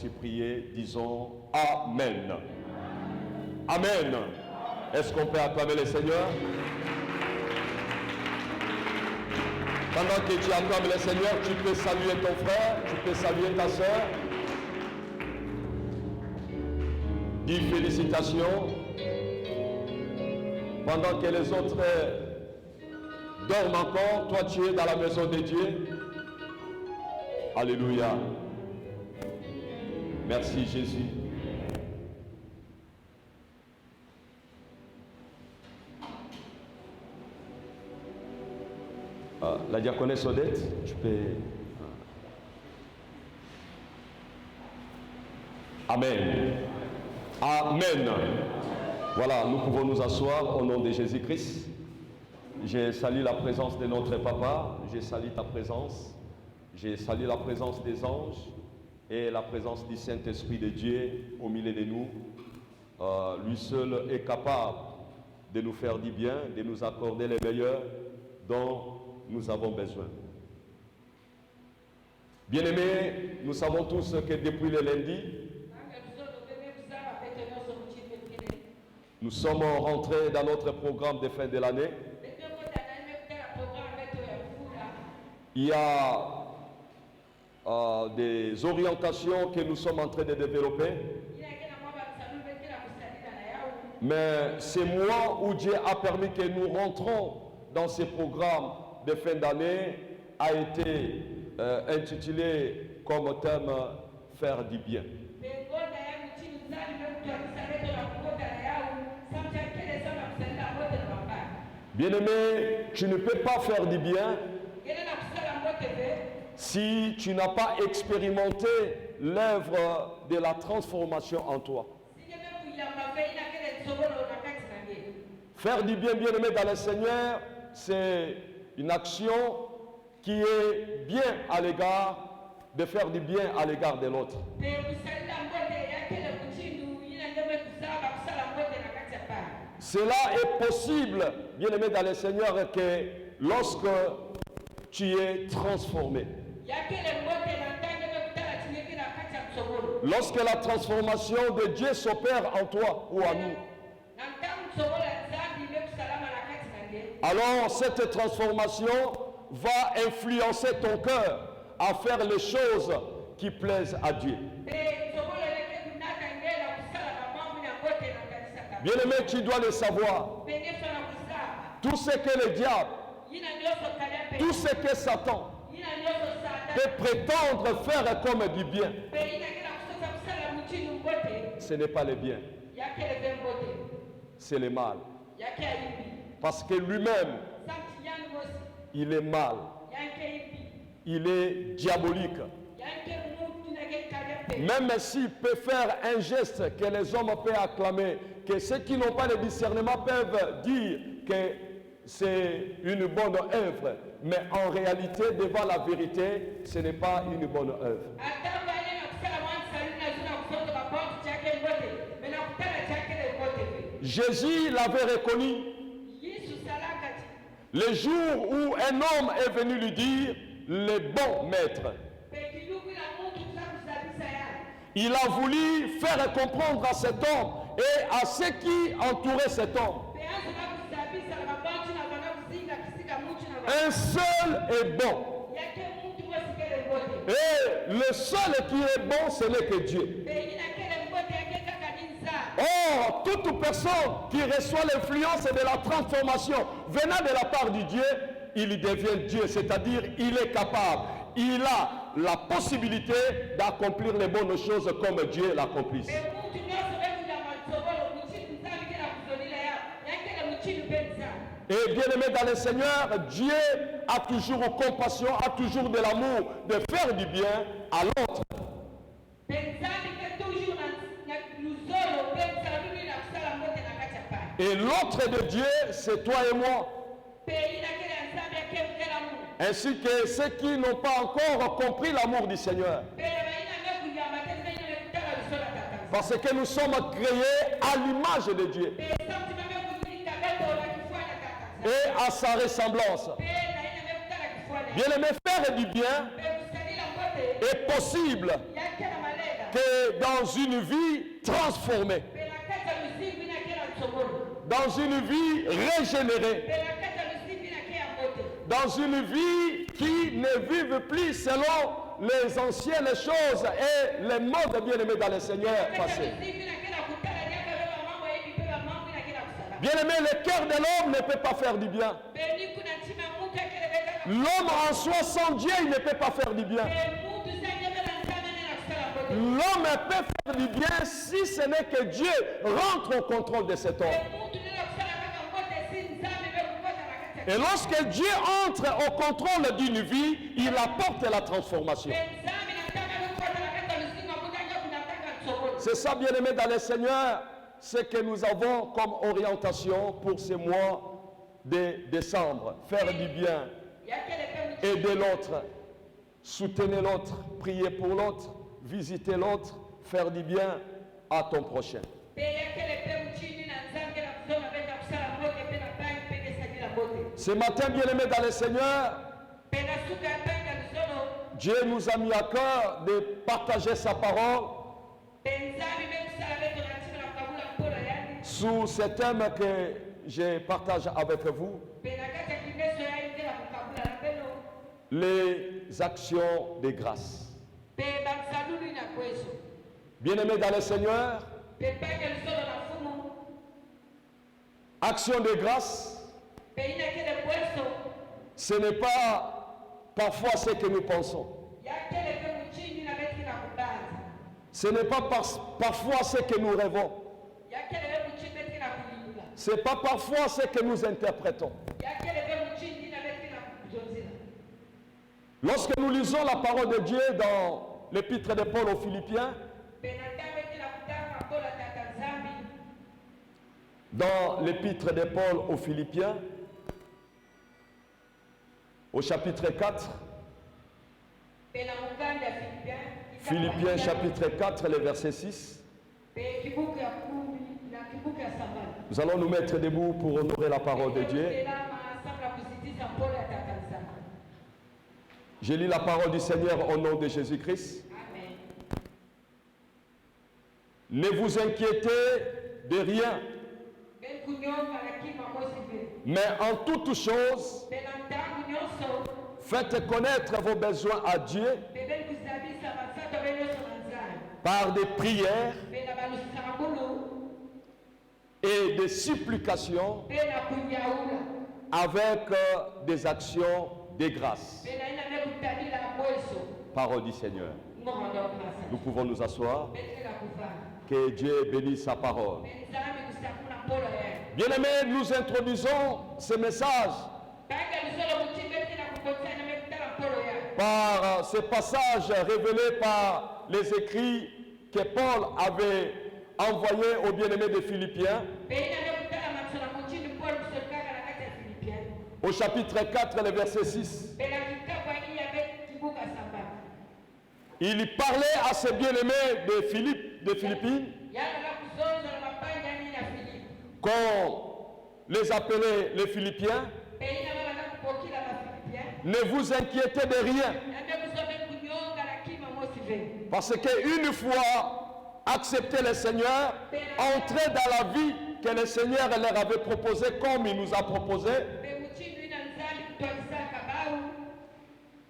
ainsi prié, disons Amen. Amen. Est-ce qu'on peut acclamer le Seigneur? Pendant que tu acclames le Seigneur, tu peux saluer ton frère, tu peux saluer ta soeur. Dis félicitations. Pendant que les autres dorment encore, toi tu es dans la maison de Dieu. Alléluia. Merci Jésus. La diaconesse Odette, tu peux... Amen. Amen. Voilà, nous pouvons nous asseoir au nom de Jésus-Christ. Je salue la présence de notre papa, je salue ta présence, je salue la présence des anges et la présence du Saint-Esprit de Dieu au milieu de nous. Lui seul est capable de nous faire du bien, de nous accorder les meilleurs dont nous avons besoin. Bien-aimés, nous savons tous que depuis le lundi, nous sommes rentrés dans notre programme de fin de l'année. Il y a des orientations que nous sommes en train de développer. Mais c'est moi où Dieu a permis que nous rentrons dans ce programme de fin d'année, a été intitulé comme thème « Faire du bien ». Bien-aimé, tu ne peux pas faire du bien si tu n'as pas expérimenté l'œuvre de la transformation en toi. Faire du bien, bien-aimé dans le Seigneur, c'est une action qui est bien à l'égard de faire du bien à l'égard de l'autre. Cela est possible, bien-aimé dans le Seigneur, que lorsque tu es transformé. Lorsque la transformation de Dieu s'opère en toi ou en nous. Alors cette transformation va influencer ton cœur à faire les choses qui plaisent à Dieu. Bien-aimé, tu dois le savoir. Tout ce que le diable, tout ce que Satan peut prétendre faire comme du bien, ce n'est pas le bien, c'est le mal. Parce que lui-même, il est mal, il est diabolique. Même s'il peut faire un geste que les hommes peuvent acclamer, que ceux qui n'ont pas le discernement peuvent dire que c'est une bonne œuvre, mais en réalité, devant la vérité, ce n'est pas une bonne œuvre. Jésus l'avait reconnu. Le jour où un homme est venu lui dire, le bon maître, il a voulu faire comprendre à cet homme et à ceux qui entouraient cet homme. Un seul est bon. Et le seul qui est bon, ce n'est que Dieu. Or, toute personne qui reçoit l'influence de la transformation venant de la part de Dieu, il devient Dieu, c'est-à-dire il est capable. Il a la possibilité d'accomplir les bonnes choses comme Dieu l'accomplisse. Et bien aimé dans le Seigneur, Dieu a toujours compassion, a toujours de l'amour de faire du bien à l'autre. Et l'autre de Dieu, c'est toi et moi. Ainsi que ceux qui n'ont pas encore compris l'amour du Seigneur. Parce que nous sommes créés à l'image de Dieu. Et à sa ressemblance. Bien aimé, faire du bien est possible que et dans une vie transformée, dans une vie régénérée, dans une vie qui ne vive plus selon les anciennes choses et les modes bien-aimés dans le Seigneur passé. Bien-aimé, le cœur de l'homme ne peut pas faire du bien. L'homme en soi sans Dieu, il ne peut pas faire du bien. L'homme peut faire du bien si ce n'est que Dieu rentre au contrôle de cet homme. Et lorsque Dieu entre au contrôle d'une vie, il apporte la transformation. C'est ça, bien-aimé dans le Seigneur, ce que nous avons comme orientation pour ce mois de décembre. Faire du bien, aider l'autre, soutenir l'autre, prier pour l'autre, visiter l'autre, faire du bien à ton prochain. Ce matin, bien-aimé dans le Seigneur, Dieu nous a mis à cœur de partager sa parole sous ce thème que je partage avec vous, les actions de grâce. Bien-aimé dans le Seigneur, action de grâce, ce n'est pas parfois ce que nous pensons. Ce n'est pas parfois ce que nous rêvons. Ce n'est pas parfois ce que nous interprétons. Lorsque nous lisons la parole de Dieu dans l'épître de Paul aux Philippiens, dans l'épître de Paul aux Philippiens, au chapitre 4, Philippiens chapitre 4, le verset 6, nous allons nous mettre debout pour honorer la parole de Dieu. Je lis la parole du Seigneur au nom de Jésus-Christ. Ne vous inquiétez de rien, mais en toutes choses, faites connaître vos besoins à Dieu par des prières et des supplications avec des actions de grâce. Parole du Seigneur. Nous pouvons nous asseoir. Que Dieu bénisse sa parole. Bien-aimés, nous introduisons ce message par ce passage révélé par les écrits que Paul avait envoyés aux bien-aimés des Philippiens. Au chapitre 4, le verset 6. Il parlait à ses bien-aimés de Philippines, qu'on les appelait les Philippiens. Ne vous inquiétez de rien. Parce qu'une fois accepté le Seigneur, entrer dans la vie que le Seigneur leur avait proposée comme il nous a proposé,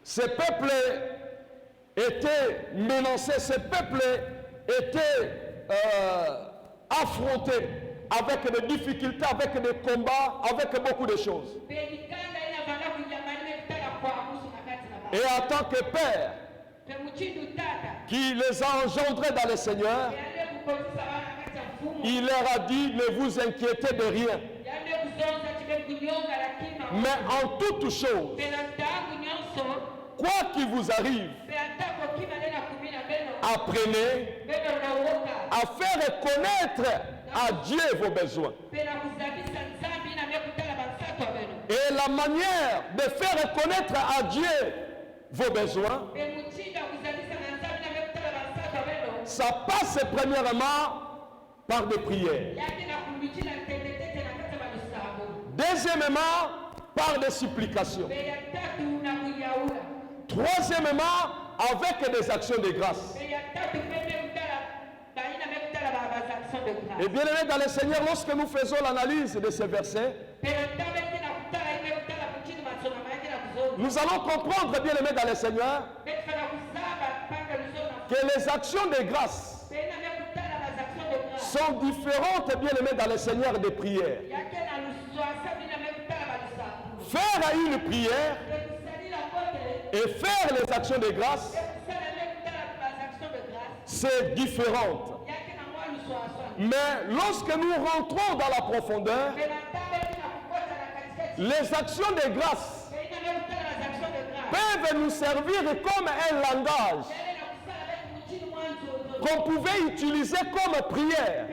ce peuple était menacé, ce peuple était affronté avec des difficultés, avec des combats, avec beaucoup de choses. Et en tant que père qui les a engendrés dans le Seigneur, il leur a dit, ne vous inquiétez de rien. Mais en toutes choses, quoi qu'il vous arrive, apprenez à faire connaître à Dieu vos besoins. Et la manière de faire connaître à Dieu vos besoins, ça passe premièrement par des prières. Deuxièmement, par des supplications. Troisièmement, avec des actions de grâce. Et bien aimé dans le Seigneur, lorsque nous faisons l'analyse de ces versets, nous allons comprendre, bien aimé dans le Seigneur, que les actions de grâce sont différentes, bien aimé dans le Seigneur, des prières. Faire une prière et faire les actions de grâce, c'est différent. Mais lorsque nous rentrons dans la profondeur, les actions de grâce peuvent nous servir comme un langage qu'on pouvait utiliser comme prière,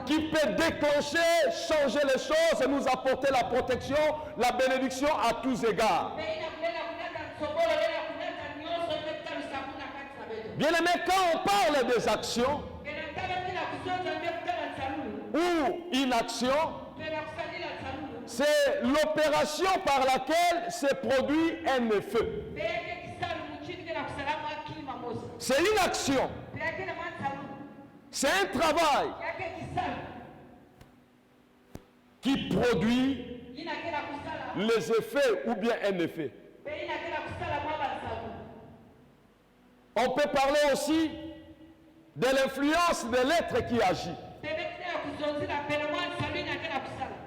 qui peut déclencher, changer les choses et nous apporter la protection, la bénédiction à tous égards. Bien aimé, quand on parle des actions ou inaction, c'est l'opération par laquelle se produit un effet. C'est une action. C'est un travail qui produit les effets ou bien un effet. On peut parler aussi de l'influence de l'être qui agit.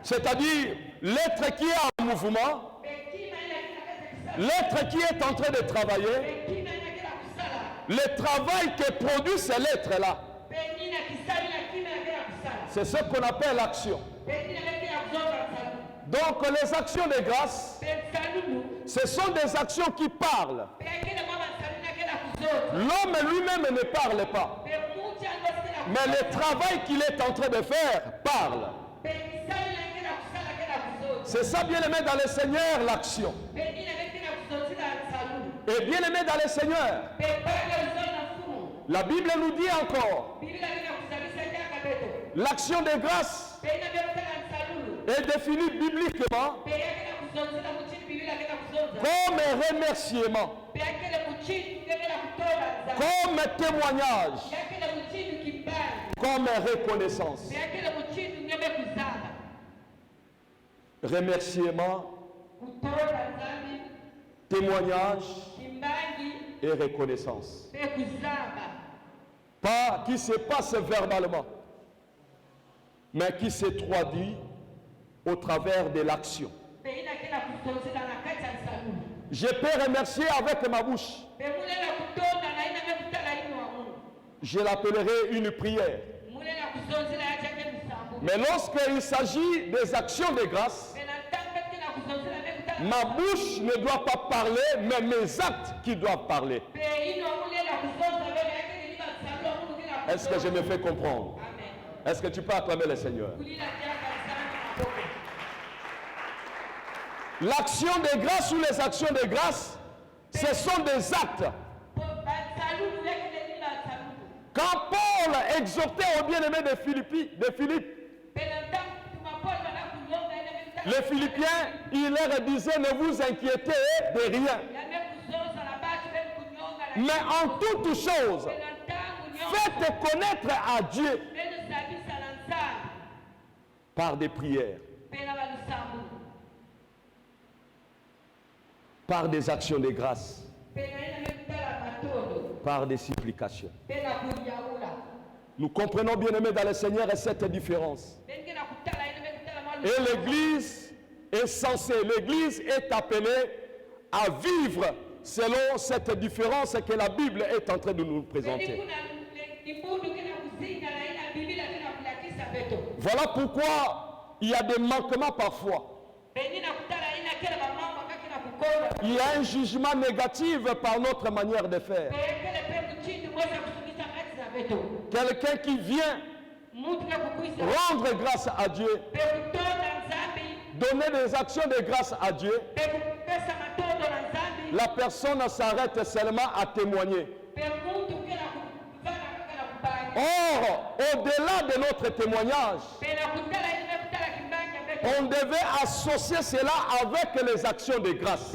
C'est-à-dire l'être qui est en mouvement, l'être qui est en train de travailler, le travail que produit cet être-là. C'est ce qu'on appelle l'action. Donc les actions de grâce, ce sont des actions qui parlent. L'homme lui-même ne parle pas. Mais le travail qu'il est en train de faire parle. C'est ça, bien aimé dans le Seigneur, l'action. Et bien aimé dans le Seigneur, la Bible nous dit encore, l'action de grâce est définie bibliquement comme un remerciement, comme un témoignage, comme une reconnaissance. Remerciement, témoignage et reconnaissance. Pas qui se passe verbalement, mais qui se traduit au travers de l'action. Je peux remercier avec ma bouche. Je l'appellerai une prière. Mais lorsqu'il s'agit des actions de grâce, ma bouche ne doit pas parler, mais mes actes qui doivent parler. Est-ce que je me fais comprendre? Est-ce que tu peux acclamer le Seigneur? L'action de grâce ou les actions de grâce, ce sont des actes. Quand Paul exhortait aux bien-aimés de Philippe, les Philippiens, il leur disait, ne vous inquiétez de rien. Mais en toutes choses, faites connaître à Dieu par des prières, par des actions de grâce, par des supplications. Nous comprenons, bien-aimés dans le Seigneur, cette différence. Et l'Église est censée, l'Église est appelée à vivre selon cette différence que la Bible est en train de nous présenter. Voilà pourquoi il y a des manquements parfois. Il y a un jugement négatif par notre manière de faire. Quelqu'un qui vient rendre grâce à Dieu, donner des actions de grâce à Dieu, la personne s'arrête seulement à témoigner. Or, au-delà de notre témoignage, on devait associer cela avec les actions de grâce.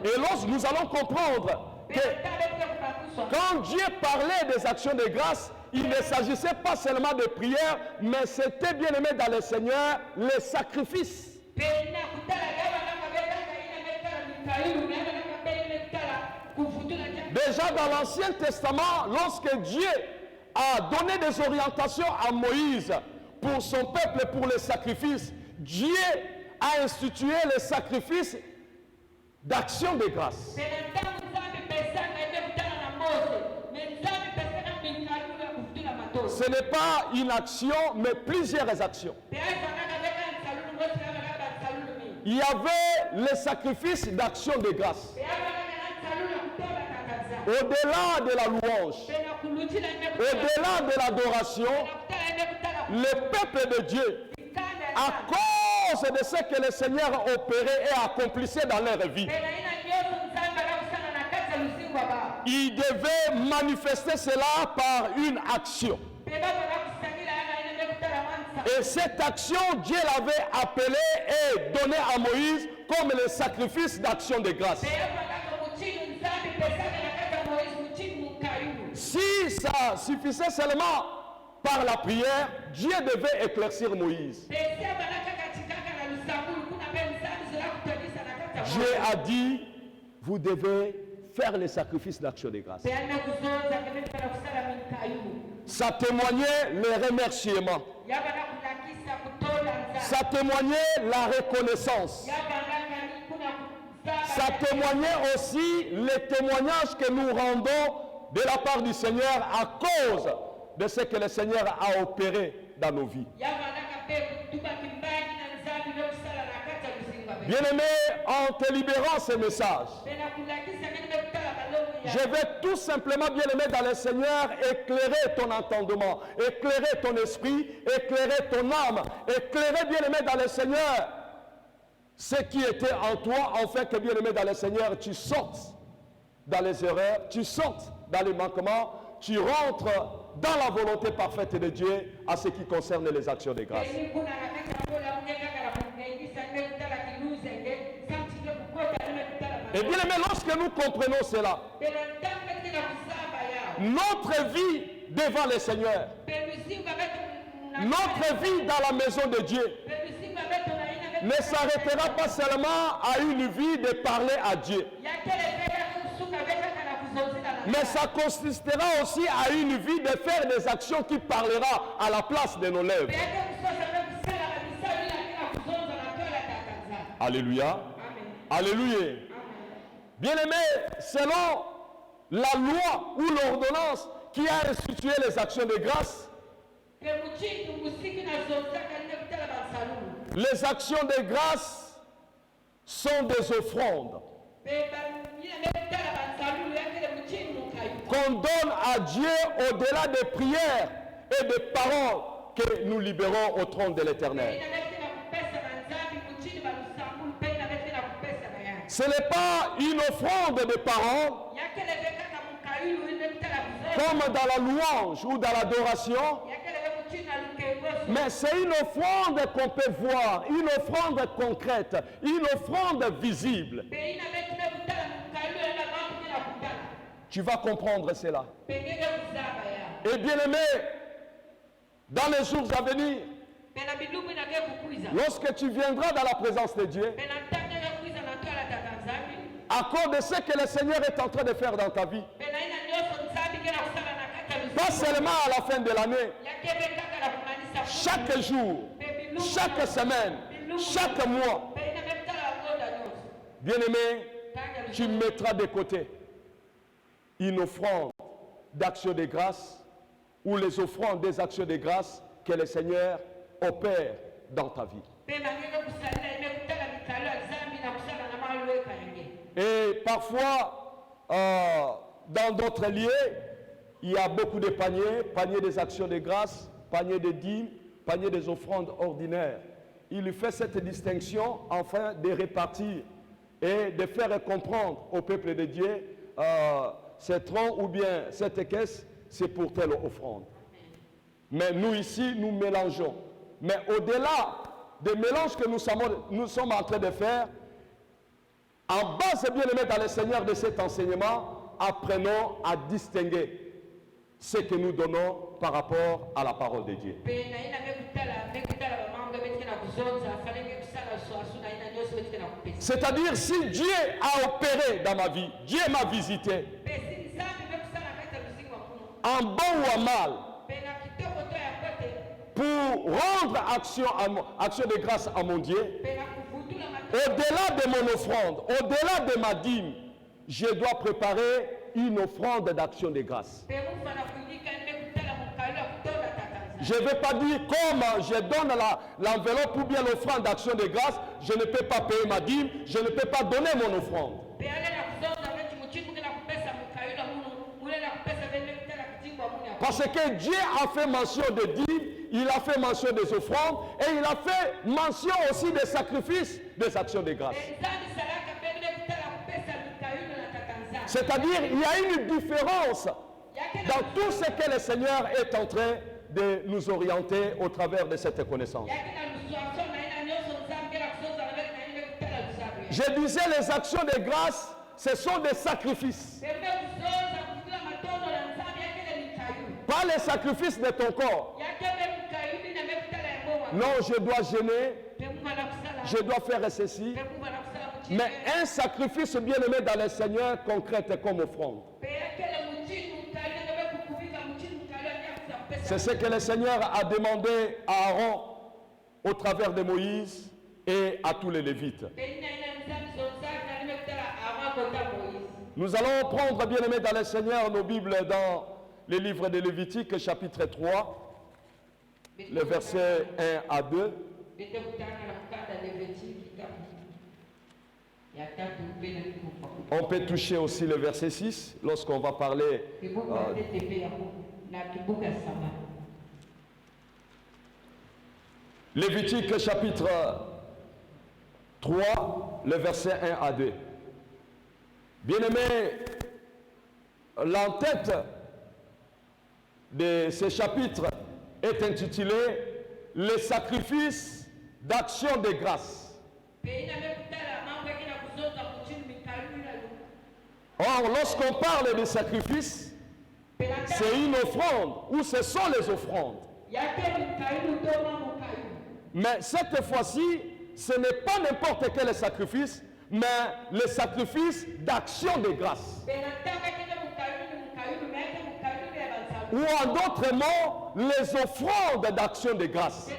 Et lorsque nous allons comprendre que Quand Dieu parlait des actions de grâce, il ne s'agissait pas seulement de prières, mais c'était bien aimé dans le Seigneur, les sacrifices. Déjà dans l'Ancien Testament, lorsque Dieu a donné des orientations à Moïse pour son peuple et pour les sacrifices, Dieu a institué les sacrifices d'action de grâce. Ce n'est pas une action, mais plusieurs actions. Il y avait les sacrifices d'action de grâce. Au-delà de la louange, au-delà de l'adoration, le peuple de Dieu, à cause de ce que le Seigneur opérait et accomplissait dans leur vie, il devait manifester cela par une action. Et cette action, Dieu l'avait appelée et donnée à Moïse comme le sacrifice d'action de grâce. Si ça suffisait seulement par la prière, Dieu devait éclaircir Moïse. Dieu a dit, vous devez faire les sacrifices d'action de grâce. Ça témoignait le remerciement. Ça témoignait la reconnaissance. Ça témoignait aussi les témoignages que nous rendons de la part du Seigneur à cause de ce que le Seigneur a opéré dans nos vies. Bien-aimé, en te libérant ce message, je vais tout simplement, bien-aimé dans le Seigneur, éclairer ton entendement, éclairer ton esprit, éclairer ton âme, éclairer, bien-aimé dans le Seigneur, ce qui était en toi, afin que, bien-aimé dans le Seigneur, tu sortes dans les erreurs, tu sortes dans les manquements, tu rentres dans la volonté parfaite de Dieu à ce qui concerne les actions de grâce. Et bien aimé, lorsque nous comprenons cela, notre vie devant le Seigneur, notre vie dans la maison de Dieu, ne s'arrêtera pas seulement à une vie de parler à Dieu, mais ça consistera aussi à une vie de faire des actions qui parlera à la place de nos lèvres. Alléluia. Alléluia. Bien-aimé, selon la loi ou l'ordonnance qui a institué les actions de grâce, les actions de grâce sont des offrandes qu'on donne à Dieu au-delà des prières et des paroles que nous libérons au trône de l'Éternel. Ce n'est pas une offrande de paroles, comme dans la louange ou dans l'adoration, mais c'est une offrande qu'on peut voir, une offrande concrète, une offrande visible. Tu vas comprendre cela. Et bien aimé, dans les jours à venir, lorsque tu viendras dans la présence de Dieu, à cause de ce que le Seigneur est en train de faire dans ta vie, pas seulement à la fin de l'année, chaque jour, chaque semaine, chaque mois, bien-aimé, tu mettras de côté une offrande d'action de grâce ou les offrandes des actions de grâce que le Seigneur opère dans ta vie. Et parfois, dans d'autres lieux, il y a beaucoup de paniers, paniers des actions de grâce, paniers de dîmes, paniers des offrandes ordinaires. Il fait cette distinction afin de répartir et de faire comprendre au peuple de Dieu ce tronc ou bien cette caisse, c'est pour telle offrande. Mais nous ici, nous mélangeons. Mais au-delà des mélanges que nous sommes en train de faire, en base bien aimé dans le Seigneur de cet enseignement, apprenons à distinguer ce que nous donnons par rapport à la parole de Dieu. C'est-à-dire, si Dieu a opéré dans ma vie, Dieu m'a visité, en bon ou en mal, pour rendre action de grâce à mon Dieu, au-delà de mon offrande, au-delà de ma dîme, je dois préparer une offrande d'action de grâce. Je ne vais pas dire comme je donne l'enveloppe ou bien l'offrande d'action de grâce, je ne peux pas payer ma dîme, je ne peux pas donner mon offrande. Parce que Dieu a fait mention de dîmes, il a fait mention des offrandes et il a fait mention aussi des sacrifices, des actions de grâce. C'est-à-dire, il y a une différence dans tout ce que le Seigneur est en train de nous orienter au travers de cette connaissance. Je disais, les actions de grâce, ce sont des sacrifices. Pas les sacrifices de ton corps. Non, je dois gêner, je dois faire ceci. Mais un sacrifice bien aimé dans le Seigneur, concrète comme offrande. C'est ce que le Seigneur a demandé à Aaron au travers de Moïse et à tous les Lévites. Nous allons prendre, bien aimé dans le Seigneur, nos Bibles dans le livre de Lévitique, chapitre 3, le verset 1 à 2. On peut toucher aussi le verset 6 lorsqu'on va parler. Lévitique chapitre 3, le verset 1 à 2. Bien-aimés, l'entête de ce chapitre est intitulé « Les sacrifices d'action de grâce ». Or, lorsqu'on parle de sacrifices, c'est une offrande ou ce sont les offrandes. Mais cette fois-ci, ce n'est pas n'importe quel sacrifice, mais le sacrifice d'action de grâce. Ou en d'autres mots, les offrandes d'action de grâce.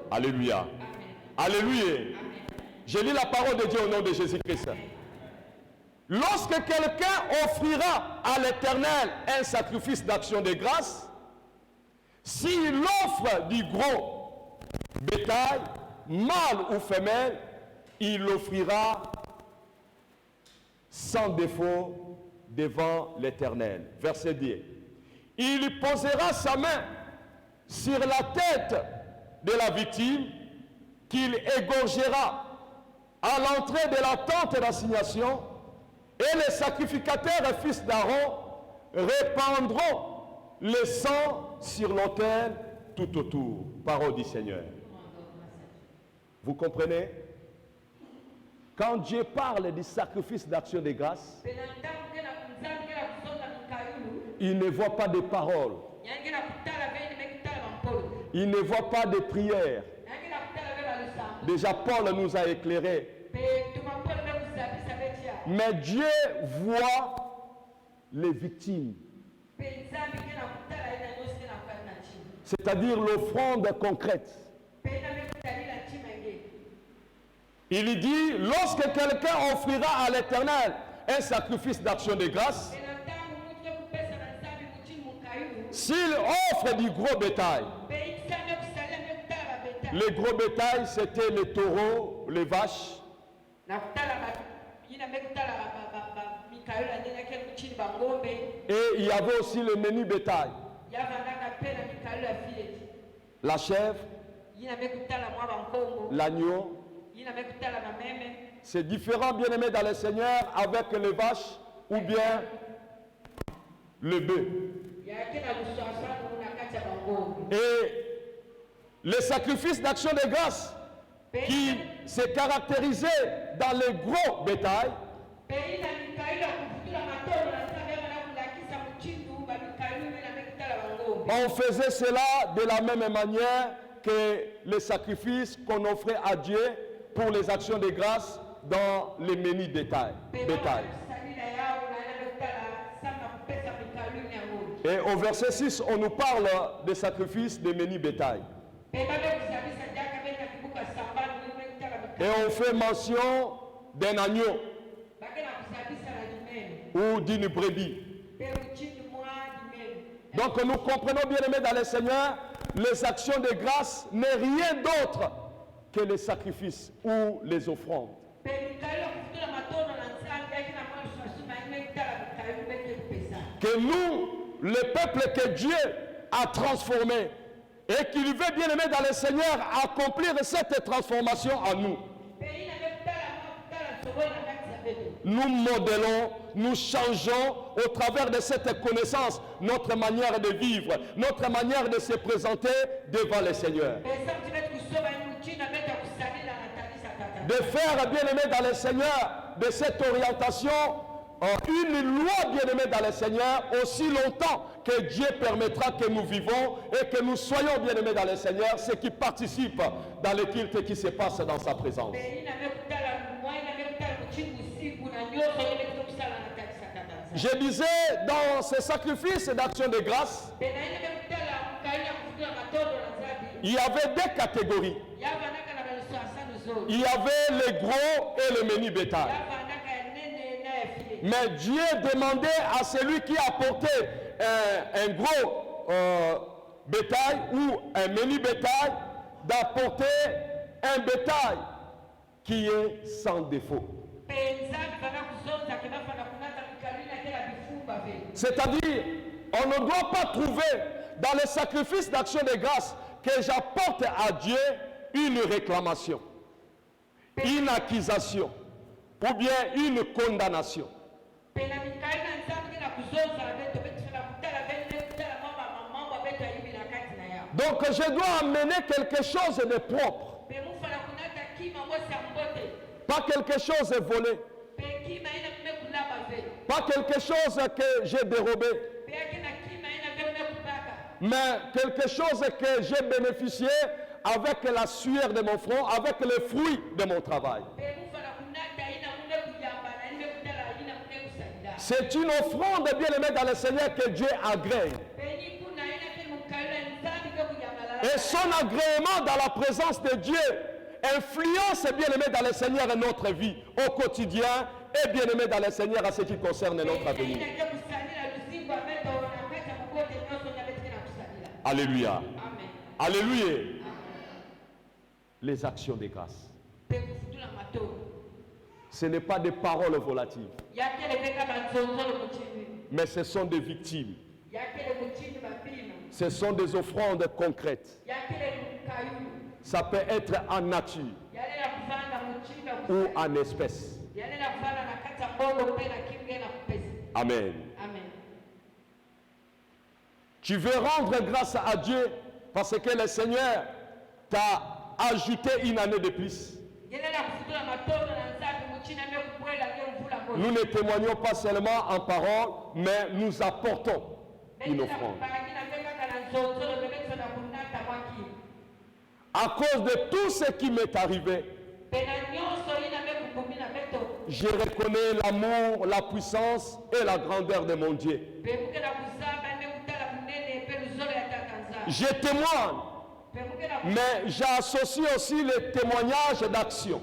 Alléluia. Alléluia. Je lis la parole de Dieu au nom de Jésus-Christ. Lorsque quelqu'un offrira à l'Éternel un sacrifice d'action de grâce, s'il offre du gros bétail, mâle ou femelle, il l'offrira sans défaut devant l'Éternel. Verset 10. Il posera sa main sur la tête de la victime qu'il égorgera à l'entrée de la tente d'assignation, et les sacrificateurs et fils d'Aaron répandront le sang sur l'autel tout autour. Parole du Seigneur. Vous comprenez? Quand Dieu parle du sacrifice d'action de grâce, il ne voit pas de paroles. Il ne voit pas de prières. Déjà, Paul nous a éclairé. Mais Dieu voit les victimes. C'est-à-dire l'offrande concrète. Il dit, lorsque quelqu'un offrira à l'Éternel un sacrifice d'action de grâce, s'il offre du gros bétail, le gros bétail c'était les taureaux, les vaches, et il y avait aussi le menu bétail, la chèvre, l'agneau. C'est différent, bien aimé dans le Seigneur, avec les vaches ou bien le bœuf. Et le sacrifice d'action de grâce qui s'est caractérisé dans le gros bétail, On faisait cela de la même manière que les sacrifices qu'on offrait à Dieu pour les actions de grâce dans les menus bétail. Et au verset 6, on nous parle des sacrifices de menus bétail. Et on fait mention d'un agneau ou d'une brebis. Donc nous comprenons bien aimés dans le Seigneur, les actions de grâce n'est rien d'autre que les sacrifices ou les offrandes. Que nous, le peuple que Dieu a transformé et qu'il veut bien aimé dans le Seigneur accomplir cette transformation en nous. Nous modelons, nous changeons au travers de cette connaissance notre manière de vivre, notre manière de se présenter devant le Seigneur. De faire bien aimé dans le Seigneur de cette orientation une loi bien aimée dans le Seigneur aussi longtemps que Dieu permettra que nous vivons et que nous soyons bien aimés dans le Seigneur, ce qui participe dans le culte qui se passe dans sa présence. Je disais dans ce sacrifice d'action de grâce, il y avait deux catégories. Il y avait les gros et le menu bétail. Mais Dieu demandait à celui qui apportait un gros bétail ou un menu bétail d'apporter un bétail qui est sans défaut. C'est-à-dire, on ne doit pas trouver dans le sacrifice d'action de grâce que j'apporte à Dieu une réclamation, une accusation ou bien une condamnation. Donc je dois amener quelque chose de propre, pas quelque chose de volé, pas quelque chose que j'ai dérobé, mais quelque chose que j'ai bénéficié avec la sueur de mon front, avec le fruit de mon travail. C'est une offrande bien aimée dans le Seigneur que Dieu agrée. Et son agrément dans la présence de Dieu influence bien aimé dans le Seigneur notre vie au quotidien et bien aimé dans le Seigneur à ce qui concerne notre avenir. Alléluia. Amen. Alléluia. Les actions de grâce. Ce n'est pas des paroles volatiles, mais ce sont des victimes. Ce sont des offrandes concrètes. Ça peut être en nature ou en espèce. Amen. Tu veux rendre grâce à Dieu parce que le Seigneur t'a ajouté une année de plus. Nous ne témoignons pas seulement en parole, mais nous apportons une offrande. À cause de tout ce qui m'est arrivé, je reconnais l'amour, la puissance et la grandeur de mon Dieu. Je témoigne, mais j'associe aussi les témoignages d'action.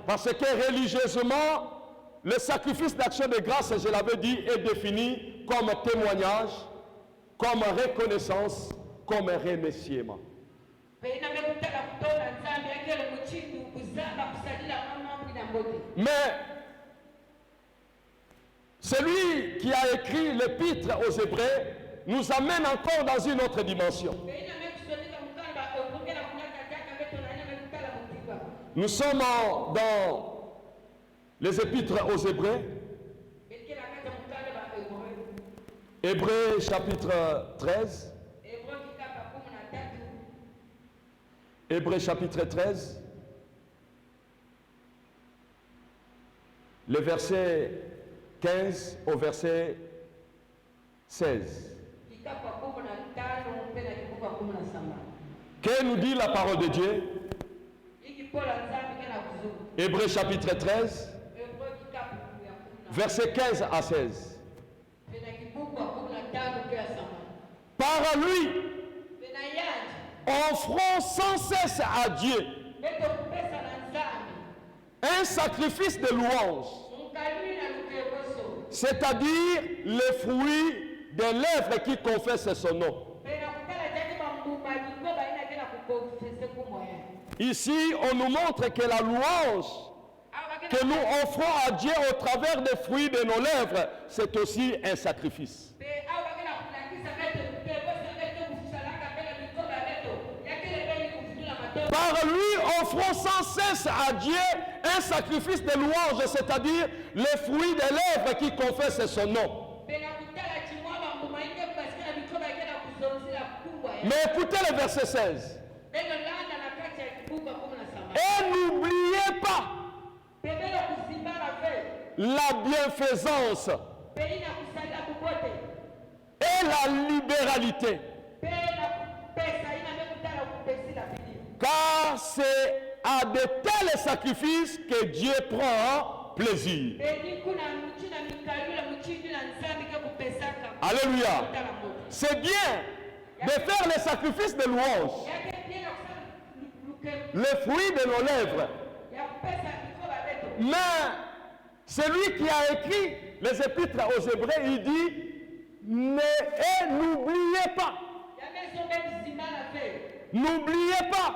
Parce que religieusement, le sacrifice d'action de grâce, je l'avais dit, est défini comme témoignage, comme reconnaissance, comme remerciement. Mais celui qui a écrit l'épître aux Hébreux nous amène encore dans une autre dimension. Nous sommes dans les épîtres aux Hébreux. Hébreux chapitre 13. Hébreux chapitre 13. le verset 15 au verset 16. Que nous dit la parole de Dieu? Hébreux chapitre 13, verset 15 à 16. Par lui, offrons sans cesse à Dieu un sacrifice de louange, c'est-à-dire le fruit des lèvres qui confessent son nom. Ici, on nous montre que la louange que nous offrons à Dieu au travers des fruits de nos lèvres, c'est aussi un sacrifice. Par lui, offrons sans cesse à Dieu un sacrifice de louange, c'est-à-dire les fruits des lèvres qui confessent son nom. Mais écoutez le verset 16. Et n'oubliez pas la bienfaisance et la libéralité, car c'est à de tels sacrifices que Dieu prend plaisir. Alléluia. C'est bien de faire les sacrifices de louange, les fruits de nos lèvres. Mais celui qui a écrit les épîtres aux Hébreux, il dit, n'oubliez pas. N'oubliez pas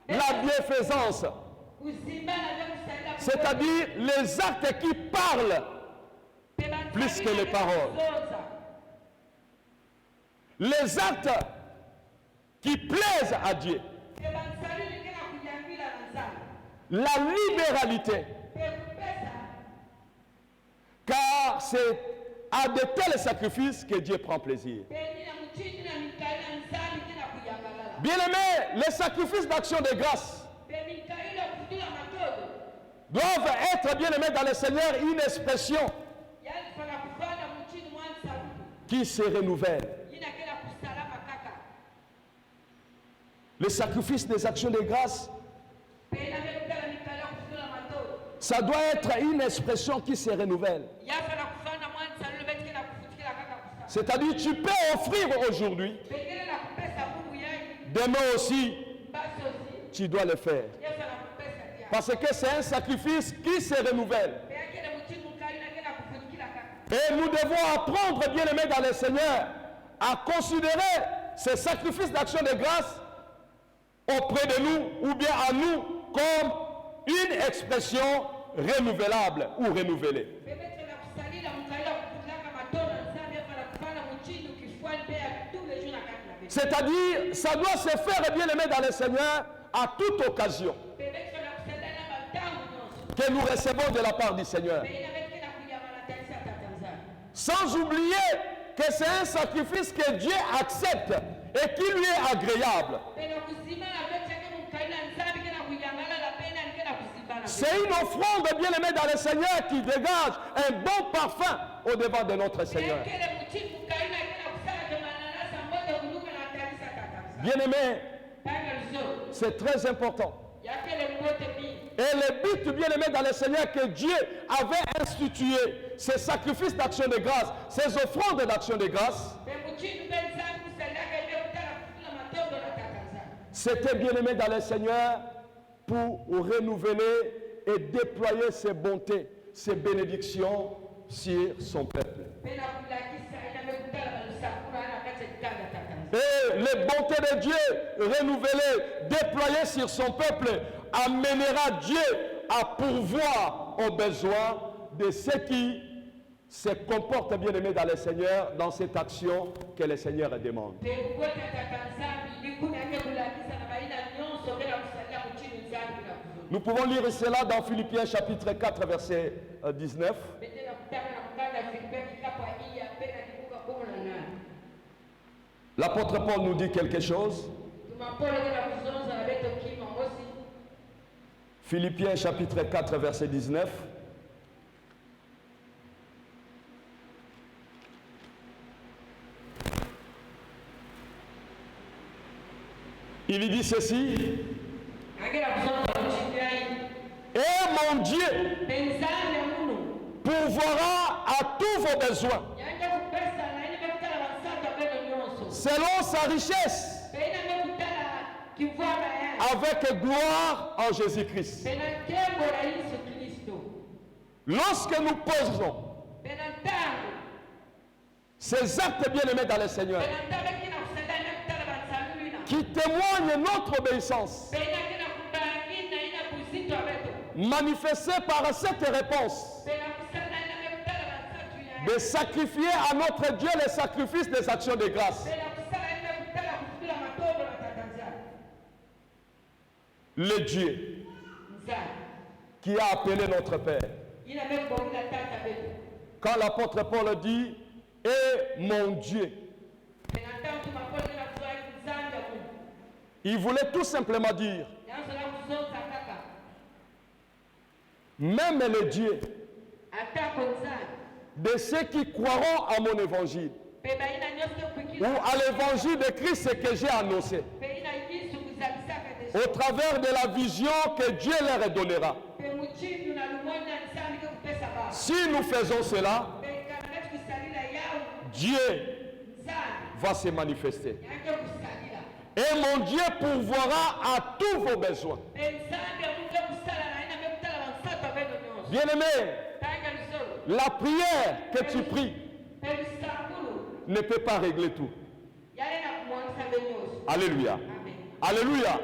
la bienfaisance, c'est-à-dire les actes qui parlent plus que les paroles. Les actes qui plaisent à Dieu. La libéralité. Car c'est à de tels sacrifices que Dieu prend plaisir. Bien-aimés, les sacrifices d'action de grâce doivent être, bien-aimés dans le Seigneur, une expression qui se renouvelle. Les sacrifices des actions de grâce, ça doit être une expression qui se renouvelle. C'est-à-dire, tu peux offrir aujourd'hui, demain aussi, tu dois le faire. Parce que c'est un sacrifice qui se renouvelle. Et nous devons apprendre, bien-aimés dans le Seigneur, à considérer ces sacrifices d'action de grâce auprès de nous ou bien à nous comme une expression renouvelable ou renouvelée. C'est-à-dire, ça doit se faire, bien-aimé dans le Seigneur, à toute occasion que nous recevons de la part du Seigneur. Sans oublier que c'est un sacrifice que Dieu accepte et qui lui est agréable. C'est une offrande, bien-aimé dans le Seigneur, qui dégage un bon parfum au devant de notre Seigneur. Bien-aimé, c'est très important. Et le but, bien-aimé dans le Seigneur, que Dieu avait institué ces sacrifices d'action de grâce, ces offrandes d'action de grâce, c'était, bien-aimé dans le Seigneur, pour renouveler et déployer ses bontés, ses bénédictions sur son peuple. Et les bontés de Dieu renouvelées, déployées sur son peuple, amènera Dieu à pourvoir aux besoins de ceux qui se comportent, bien aimés dans le Seigneur, dans cette action que le Seigneur demande. Nous pouvons lire cela dans Philippiens chapitre 4, verset 19. L'apôtre Paul nous dit quelque chose. Philippiens chapitre 4, verset 19. Il lui dit ceci. Et mon Dieu pourvoira à tous vos besoins selon sa richesse avec gloire en Jésus-Christ. Lorsque nous posons ces actes bien-aimés dans le Seigneur qui témoignent notre obéissance, manifestée par cette réponse de sacrifier à notre Dieu les sacrifices des actions de grâce. Le Dieu qui a appelé notre Père. Quand l'apôtre Paul dit « Et mon Dieu », il voulait tout simplement dire même le Dieu de ceux qui croiront à mon évangile ou à l'évangile de Christ que j'ai annoncé au travers de la vision que Dieu leur donnera. Si nous faisons cela, Dieu va se manifester. Et mon Dieu pourvoira à tous vos besoins. Bien-aimé, la prière que tu pries ne peut pas régler tout. Alléluia. Alléluia.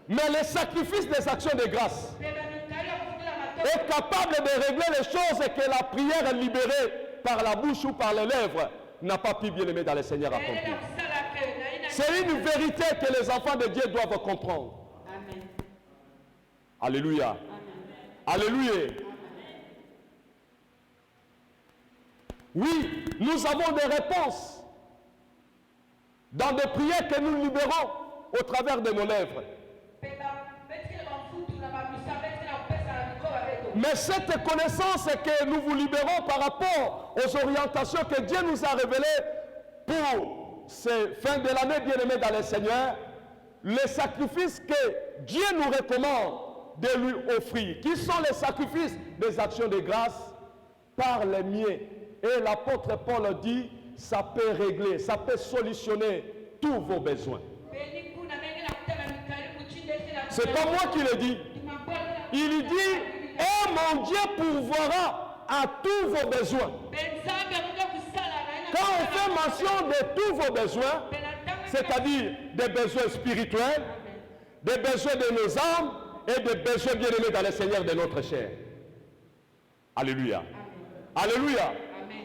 Mais le sacrifice des actions de grâce est capable de régler les choses que la prière libérée par la bouche ou par les lèvres n'a pas pu, bien aimer, dans le Seigneur accomplir. C'est une vérité que les enfants de Dieu doivent comprendre. Amen. Alléluia. Amen. Alléluia. Amen. Oui, nous avons des réponses dans des prières que nous libérons au travers de nos lèvres. Mais cette connaissance que nous vous libérons par rapport aux orientations que Dieu nous a révélées pour ces fins de l'année, bien-aimés dans le Seigneur, les sacrifices que Dieu nous recommande de lui offrir, qui sont les sacrifices des actions de grâce, par les miens. Et l'apôtre Paul dit, ça peut régler, ça peut solutionner tous vos besoins. C'est pas moi qui le dis. Il dit, et mon Dieu pourvoira à tous vos besoins. Quand on fait mention de tous vos besoins, c'est-à-dire des besoins spirituels, des besoins de nos âmes et des besoins bien-aimés dans le Seigneur de notre chair. Alléluia. Alléluia.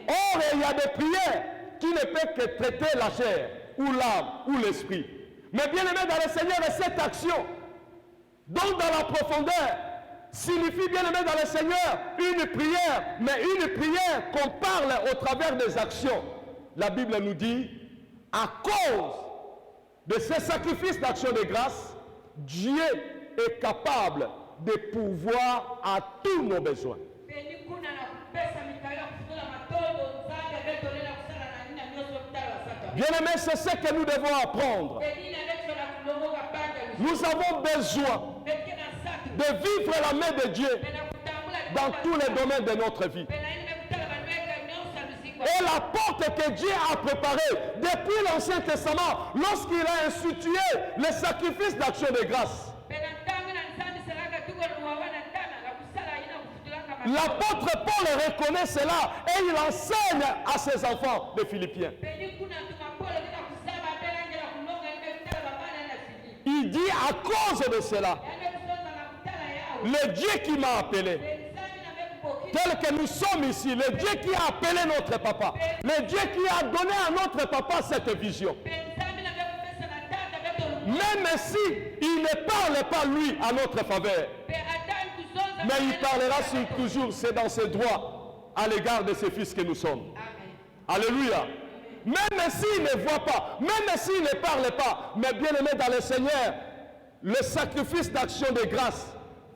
Or, il y a des prières qui ne peuvent que traiter la chair, ou l'âme, ou l'esprit. Mais bien-aimés dans le Seigneur, cette action, donc dans la profondeur, signifie, bien-aimé dans le Seigneur, une prière, mais une prière qu'on parle au travers des actions. La Bible nous dit, à cause de ces sacrifices d'action de grâce, Dieu est capable de pourvoir à tous nos besoins. Bien-aimé, c'est ce que nous devons apprendre. Nous avons besoin de vivre la main de Dieu dans tous les domaines de notre vie. Et la porte que Dieu a préparée depuis l'Ancien Testament, lorsqu'il a institué les sacrifices d'action de grâce. L'apôtre Paul reconnaît cela et il enseigne à ses enfants de Philippiens. Il dit à cause de cela, le Dieu qui m'a appelé, tel que nous sommes ici, le Dieu qui a appelé notre papa, le Dieu qui a donné à notre papa cette vision, même si il ne parle pas lui à notre faveur, mais il parlera toujours, c'est dans ses droits à l'égard de ses fils que nous sommes. Alléluia. Même s'il ne voit pas, même s'il ne parle pas, mais bien aimé dans le Seigneur, le sacrifice d'action de grâce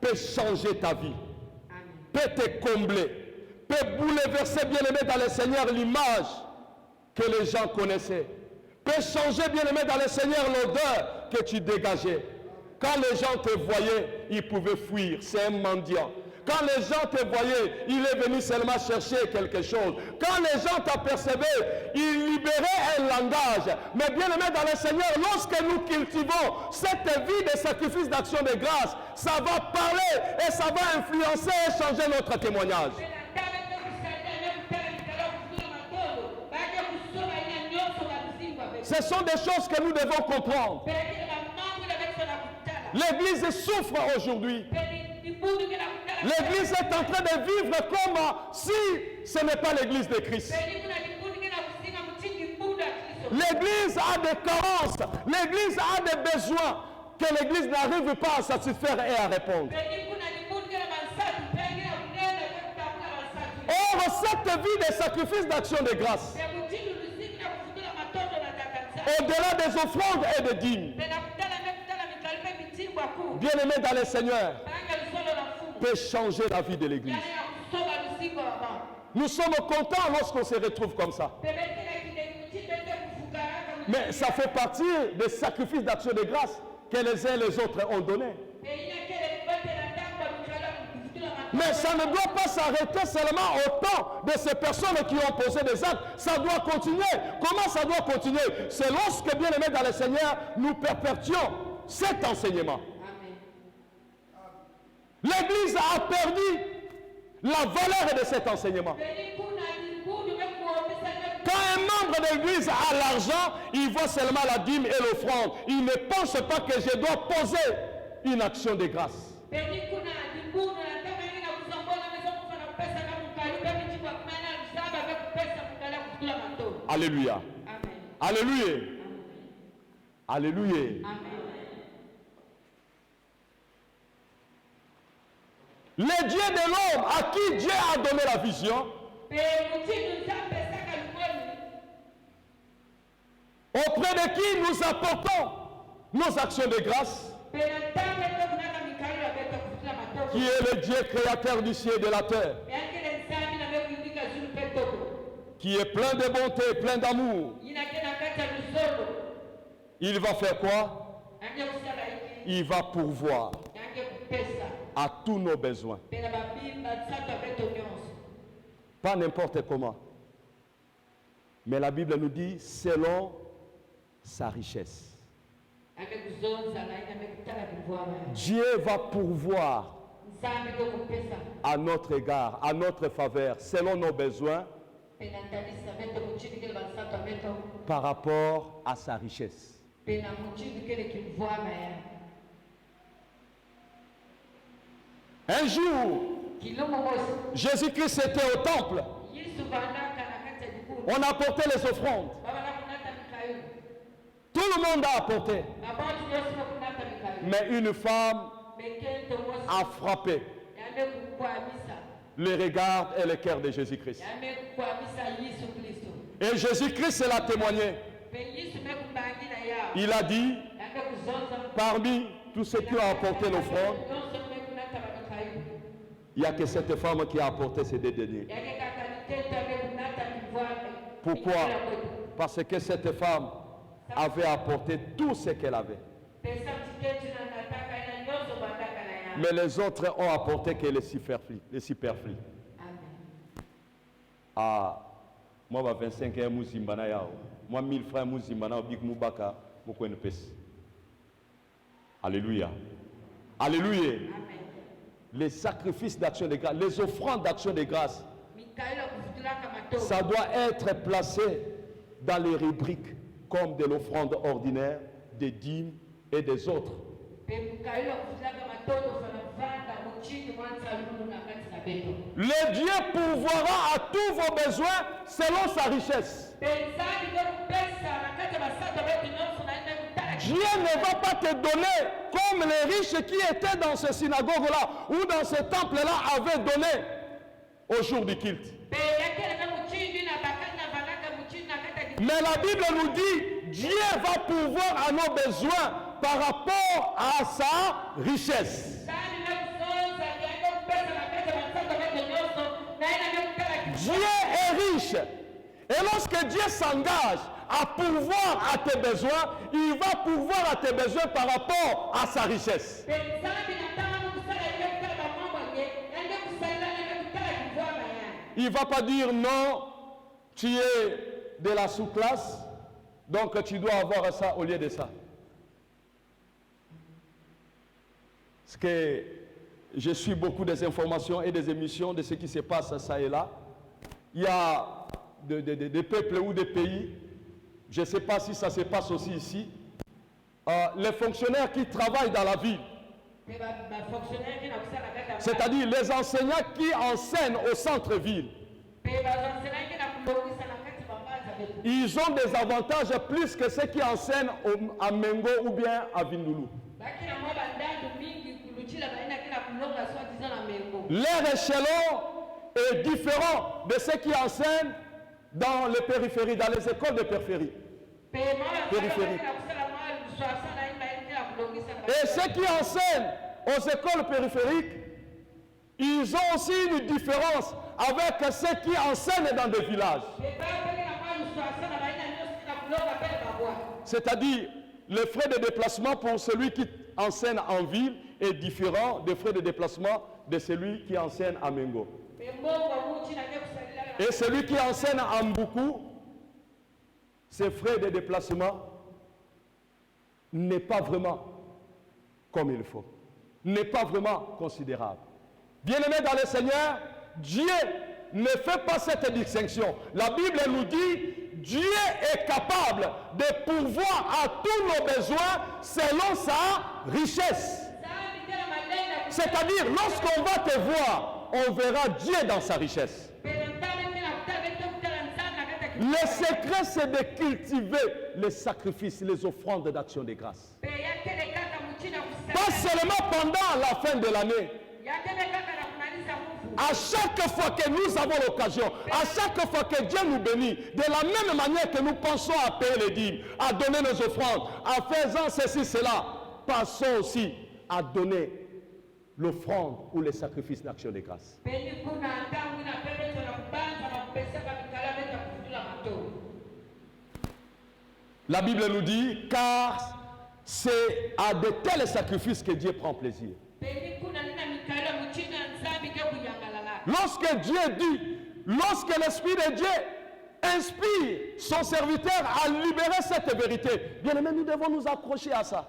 peut changer ta vie, peut te combler, peut bouleverser, bien aimé dans le Seigneur, l'image que les gens connaissaient, peut changer, bien-aimé, dans le Seigneur, l'odeur que tu dégageais. Quand les gens te voyaient, ils pouvaient fuir. C'est un mendiant. Quand les gens te voyaient, il est venu seulement chercher quelque chose. Quand les gens t'apercevaient, il libérait un langage. Mais bien aimé dans le Seigneur, lorsque nous cultivons cette vie de sacrifice d'action de grâce, ça va parler et ça va influencer et changer notre témoignage. Ce sont des choses que nous devons comprendre. L'Église souffre aujourd'hui. L'Église est en train de vivre comme si ce n'est pas l'Église de Christ. L'Église a des carences. L'Église a des besoins que l'Église n'arrive pas à satisfaire et à répondre. Or, cette vie de sacrifice d'action de grâce, au-delà des offrandes et des dîmes, bien-aimé dans le Seigneur, peut changer la vie de l'Église. Nous sommes contents lorsqu'on se retrouve comme ça. Mais ça fait partie des sacrifices d'action de grâce que les uns et les autres ont donnés. Mais ça ne doit pas s'arrêter seulement au temps de ces personnes qui ont posé des actes. Ça doit continuer. Comment ça doit continuer? C'est lorsque, bien aimé dans le Seigneur, nous perpétuons cet enseignement. L'Église a perdu la valeur de cet enseignement. Quand un membre de l'Église a l'argent, il voit seulement la dîme et l'offrande. Il ne pense pas que je dois poser une action de grâce. Alléluia. Alléluia. Alléluia. Le Dieu de l'homme à qui Dieu a donné la vision, auprès de qui nous apportons nos actions de grâce, qui est le Dieu créateur du ciel et de la terre, qui est plein de bonté, plein d'amour. Il va faire quoi? Il va pourvoir à tous nos besoins. Pas n'importe comment. Mais la Bible nous dit selon sa richesse. Dieu va pourvoir à notre égard, à notre faveur, selon nos besoins, par rapport à sa richesse. Un jour, Jésus-Christ était au temple. On apportait les offrandes. Tout le monde a apporté. Mais une femme a frappé le regard et le cœur de Jésus-Christ. Et Jésus-Christ l'a témoigné. Il a dit, parmi tous ceux qui ont apporté l'offrande, il n'y a que cette femme qui a apporté ces deux deniers. Pourquoi? Parce que cette femme avait apporté tout ce qu'elle avait. Mais les autres ont apporté que les superflus. Ah, moi, 25 ans, moi, 1000 francs, Alléluia. Alléluia. Les sacrifices d'action de grâce, les offrandes d'action de grâce, ça doit être placé dans les rubriques comme de l'offrande ordinaire, des dîmes et des autres. Le Dieu pourvoira à tous vos besoins selon sa richesse. Dieu ne va pas te donner comme les riches qui étaient dans ce synagogue-là ou dans ce temple-là avaient donné au jour du culte. Mais la Bible nous dit, Dieu va pourvoir à nos besoins par rapport à sa richesse. Dieu est riche Et lorsque Dieu s'engage à pourvoir à tes besoins, il va pourvoir à tes besoins par rapport à sa richesse. Il ne va pas dire non, tu es de la sous-classe, donc tu dois avoir ça au lieu de ça. Parce que je suis beaucoup des informations et des émissions de ce qui se passe ça et là. Il y a des peuples ou des pays, je ne sais pas si ça se passe aussi ici, les fonctionnaires qui travaillent dans la ville, c'est-à-dire les enseignants qui enseignent au centre-ville, ils ont des avantages plus que ceux qui enseignent à Mengo ou bien à Vindulu. Leur échelon est différent de ceux qui enseignent dans les périphéries, dans les écoles de périphérie. Et ceux qui enseignent aux écoles périphériques, ils ont aussi une différence avec ceux qui enseignent dans des villages. C'est-à-dire, le frais de déplacement pour celui qui enseigne en ville est différent des frais de déplacement de celui qui enseigne à Mengo. Et celui qui enseigne à Mboukou, ses frais de déplacement n'est pas vraiment comme il faut, n'est pas vraiment considérable. Bien-aimés dans le Seigneur, Dieu ne fait pas cette distinction. La Bible nous dit, Dieu est capable de pourvoir à tous nos besoins selon sa richesse. C'est-à-dire, lorsqu'on va te voir, on verra Dieu dans sa richesse. Le secret, c'est de cultiver les sacrifices, les offrandes d'action de grâce. Pas seulement pendant la fin de l'année. À chaque fois que nous avons l'occasion, à chaque fois que Dieu nous bénit, de la même manière que nous pensons à payer les dîmes, à donner nos offrandes, en faisant ceci, cela, pensons aussi à donner l'offrande ou les sacrifices d'action de grâce. La Bible nous dit, car c'est à de tels sacrifices que Dieu prend plaisir. Lorsque Dieu dit, lorsque l'Esprit de Dieu inspire son serviteur à libérer cette vérité, bien aimé, nous devons nous accrocher à ça.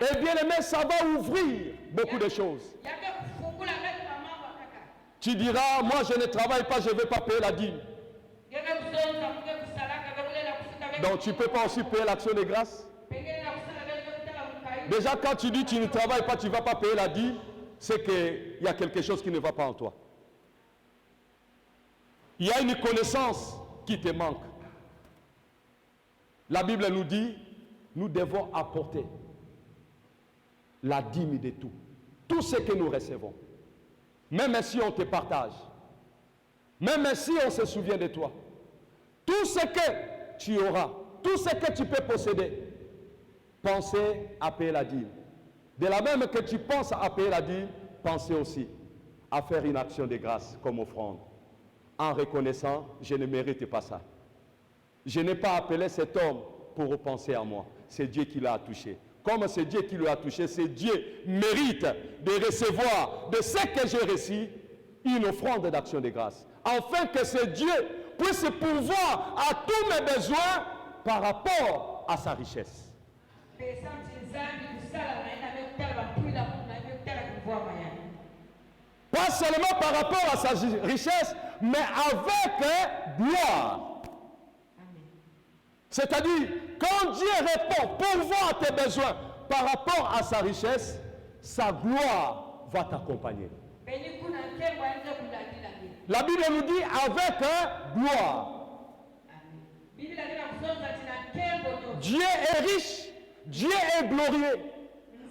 Et bien aimé, ça va ouvrir beaucoup de choses. Tu diras, moi je ne travaille pas, je ne vais pas payer la dîme. Donc tu ne peux pas aussi payer l'action de grâce. Déjà quand tu dis tu ne travailles pas, tu ne vas pas payer la dîme, c'est qu'il y a quelque chose qui ne va pas en toi. Il y a une connaissance qui te manque. La Bible nous dit, nous devons apporter la dîme de tout. Tout ce que nous recevons. Même si on te partage. Même si on se souvient de toi. Tout ce que tu auras. Tout ce que tu peux posséder. Pensez à payer la dîme. De la même que tu penses à payer la dîme, pensez aussi à faire une action de grâce comme offrande. En reconnaissant, je ne mérite pas ça. Je n'ai pas appelé cet homme pour penser à moi. C'est Dieu qui l'a touché. Comme c'est Dieu qui lui a touché, c'est Dieu mérite de recevoir de ce que j'ai reçu une offrande d'action de grâce. Afin que ce Dieu puisse pourvoir à tous mes besoins par rapport à sa richesse. Pas seulement par rapport à sa richesse, mais avec gloire. C'est-à-dire, quand Dieu répond, pourvoir à tes besoins par rapport à sa richesse, sa gloire va t'accompagner. La Bible nous dit avec gloire. Dieu est riche, Dieu est glorieux,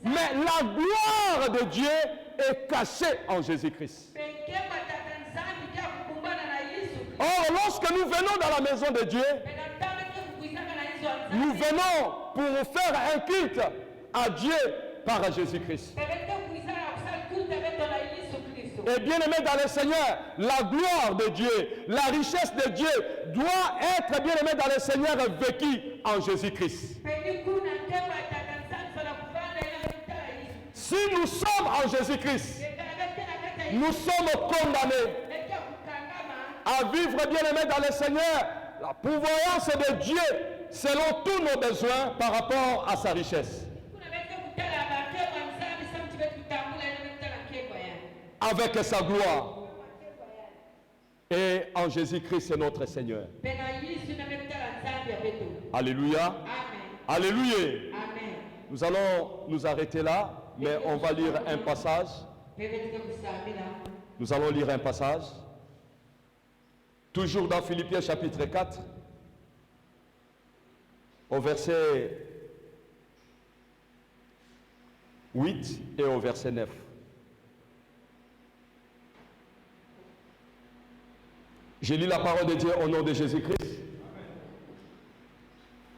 mais la gloire de Dieu est cachée en Jésus-Christ. Or, lorsque nous venons dans la maison de Dieu, nous venons pour faire un culte à Dieu par Jésus-Christ. Et bien aimé dans le Seigneur, la gloire de Dieu, la richesse de Dieu doit être, bien aimé dans le Seigneur, vécue en Jésus-Christ. Si nous sommes en Jésus-Christ, nous sommes condamnés à vivre, bien aimé dans le Seigneur, la pourvoyance de Dieu selon tous nos besoins par rapport à sa richesse. Avec sa gloire. Et en Jésus-Christ, c'est notre Seigneur. Alléluia. Amen. Alléluia. Amen. Nous allons nous arrêter là, mais on va lire un passage. Nous allons lire un passage. Toujours dans Philippiens chapitre 4, au verset 8 et au verset 9. Je lis la parole de Dieu au nom de Jésus-Christ.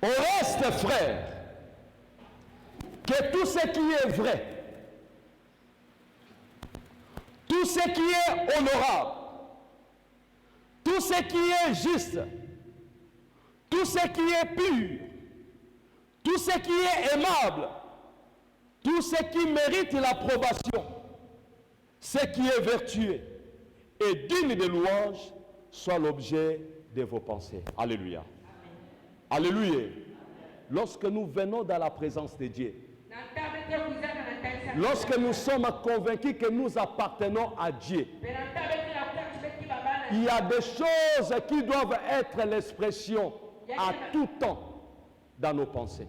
Au reste, frères, que tout ce qui est vrai, tout ce qui est honorable, tout ce qui est juste, tout ce qui est pur, tout ce qui est aimable, tout ce qui mérite l'approbation, ce qui est vertueux et digne de louange, soit l'objet de vos pensées. Alléluia. Alléluia. Lorsque nous venons dans la présence de Dieu, lorsque nous sommes convaincus que nous appartenons à Dieu, il y a des choses qui doivent être l'expression à tout temps dans nos pensées.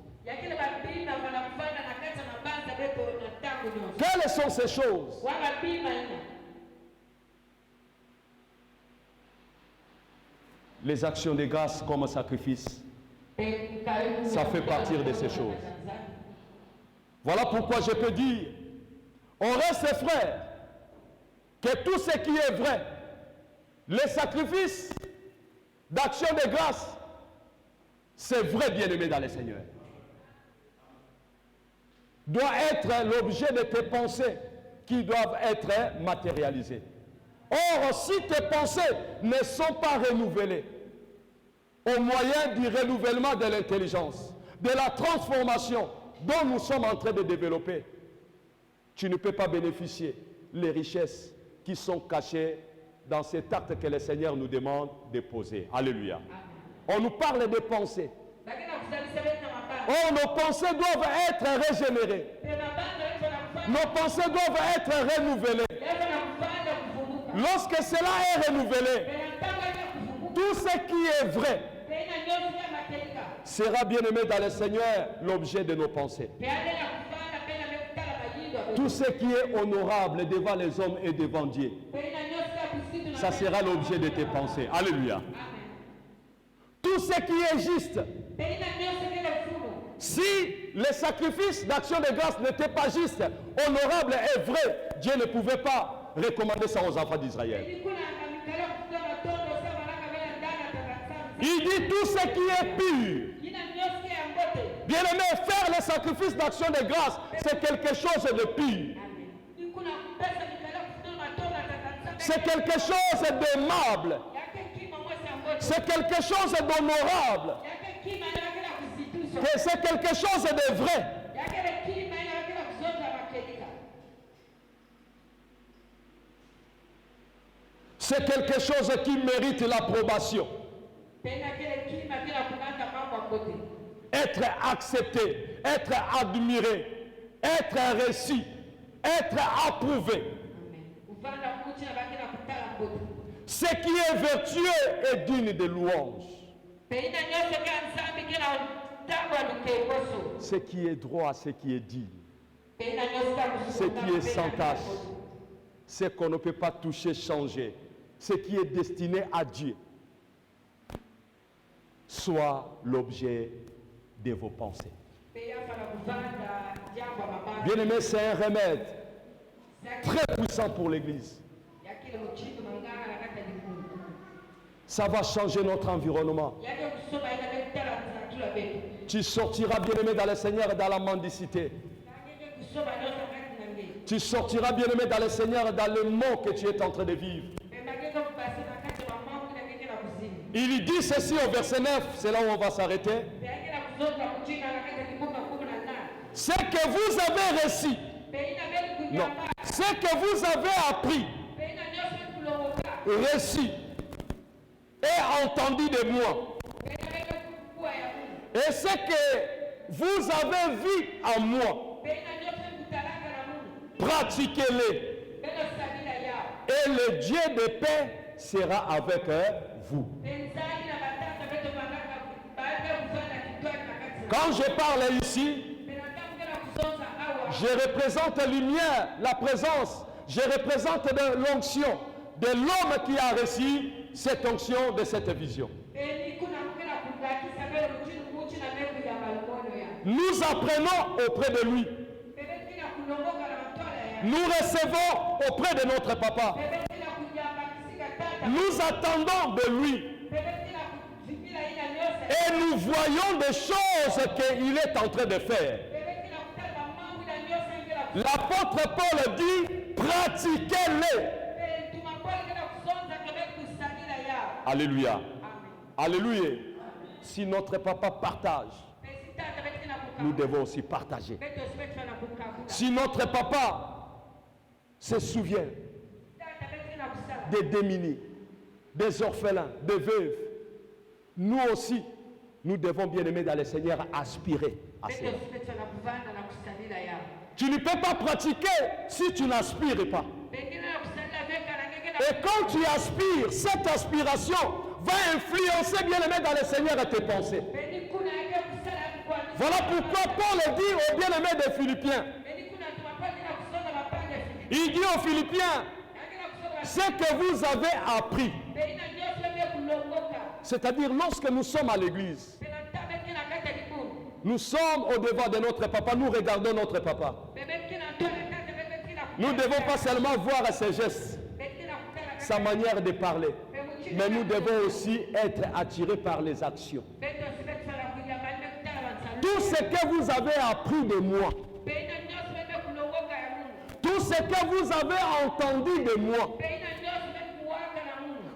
Quelles sont ces choses? Les actions de grâce comme sacrifice, ça fait partie de ces choses. Voilà pourquoi je peux dire, on reste frères, que tout ce qui est vrai, les sacrifices d'action de grâce, c'est vrai, bien-aimé dans le Seigneur, doit être l'objet de tes pensées qui doivent être matérialisées. Or, si tes pensées ne sont pas renouvelées au moyen du renouvellement de l'intelligence, de la transformation dont nous sommes en train de développer, tu ne peux pas bénéficier les richesses qui sont cachées dans cet acte que le Seigneur nous demande de poser. Alléluia. On nous parle de pensées. Or, nos pensées doivent être régénérées. Nos pensées doivent être renouvelées. Lorsque cela est renouvelé, tout ce qui est vrai sera bien aimé dans le Seigneur l'objet de nos pensées. Tout ce qui est honorable devant les hommes et devant Dieu, ça sera l'objet de tes pensées. Alléluia. Tout ce qui est juste, si les sacrifices d'action de grâce n'étaient pas justes, honorables et vrais, Dieu ne pouvait pas recommander ça aux enfants d'Israël. Il dit tout ce qui est pur. Bien aimé, faire les sacrifices d'action de grâce, c'est quelque chose de pur. C'est quelque chose d'aimable. C'est quelque chose d'honorable. C'est quelque chose de vrai. C'est quelque chose qui mérite l'approbation. Être accepté, être admiré, être reçu, être approuvé. Ce qui est vertueux est digne de louange. Ce qui est droit, ce qui est digne. Ce qui est sans tâche. Ce qu'on ne peut pas toucher, changer. Ce qui est destiné à Dieu. Soit l'objet de vos pensées. Bien-aimé, c'est un remède très puissant pour l'Église. Ça va changer notre environnement. Tu sortiras, bien-aimé, dans le Seigneur et dans la mendicité. Tu sortiras, bien-aimé, dans le Seigneur, dans le mot que tu es en train de vivre. Il dit ceci au verset 9, c'est là où on va s'arrêter. Ce que vous avez reçu, non, ce que vous avez appris, reçu et entendu de moi, et ce que vous avez vu en moi, pratiquez-les, et le Dieu de paix sera avec vous. Quand je parle ici, je représente la lumière, la présence, je représente l'onction de l'homme qui a reçu cette onction de cette vision. Nous apprenons auprès de lui. Nous recevons auprès de notre papa. Nous attendons de lui. Et nous voyons des choses qu'il est en train de faire. L'apôtre Paul dit, pratiquez-les. Alléluia. Alléluia. Si notre papa partage, nous devons aussi partager. Si notre papa se souvient des démunis, des orphelins, des veuves, nous aussi, nous devons, bien aimer dans le Seigneur, aspirer à cela. Tu ne peux pas pratiquer si tu n'aspires pas. Et quand tu aspires, cette aspiration va influencer, bien aimé dans le Seigneur, tes pensées. Voilà pourquoi Paul dit aux bien-aimés des Philippiens. Il dit aux Philippiens, ce que vous avez appris, c'est-à-dire lorsque nous sommes à l'église, nous sommes au devant de notre papa, nous regardons notre papa. Nous ne devons pas seulement voir ses gestes, sa manière de parler, mais nous devons aussi être attirés par les actions. Tout ce que vous avez appris de moi, tout ce que vous avez entendu de moi,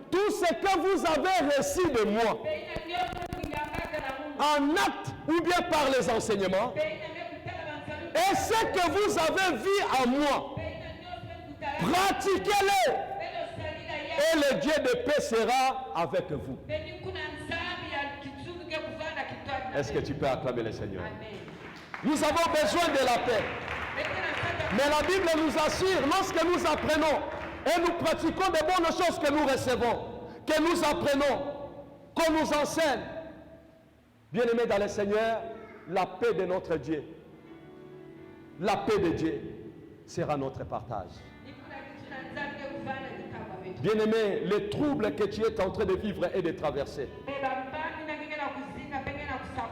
tout ce que vous avez reçu de moi, en acte ou bien par les enseignements, et ce que vous avez vu en moi, pratiquez-le, et le Dieu de paix sera avec vous. Est-ce que tu peux acclamer le Seigneur? Nous avons besoin de la paix. Mais la Bible nous assure, lorsque nous apprenons et nous pratiquons de bonnes choses que nous recevons, que nous apprenons, qu'on nous enseigne, bien-aimés dans le Seigneur, la paix de notre Dieu, la paix de Dieu sera notre partage. Bien-aimé, les troubles que tu es en train de vivre et de traverser,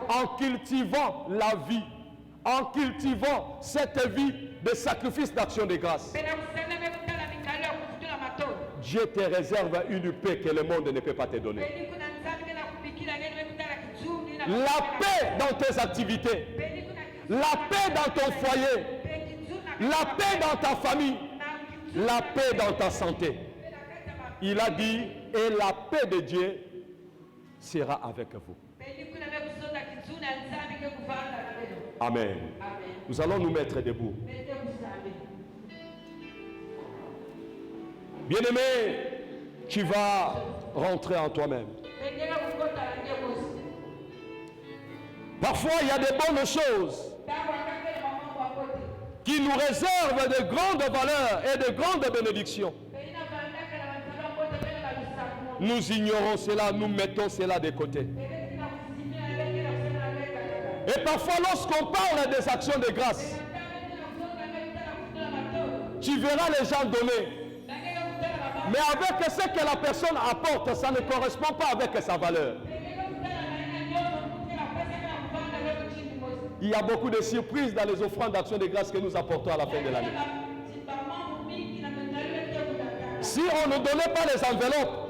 en cultivant la vie, en cultivant cette vie de sacrifice d'action de grâce, Dieu te réserve une paix que le monde ne peut pas te donner. La paix dans tes activités, la paix dans ton foyer, la paix dans ta famille, la paix dans ta santé. Il a dit, et la paix de Dieu sera avec vous. Amen. Nous allons nous mettre debout. Bien-aimé, tu vas rentrer en toi-même. Parfois, il y a des bonnes choses qui nous réservent de grandes valeurs et de grandes bénédictions. Nous ignorons cela, nous mettons cela de côté. Et parfois, lorsqu'on parle des actions de grâce, tu verras les gens donner. Mais avec ce que la personne apporte, ça ne correspond pas avec sa valeur. Il y a beaucoup de surprises dans les offrandes d'action de grâce que nous apportons à la fin de l'année. Si on ne donnait pas les enveloppes,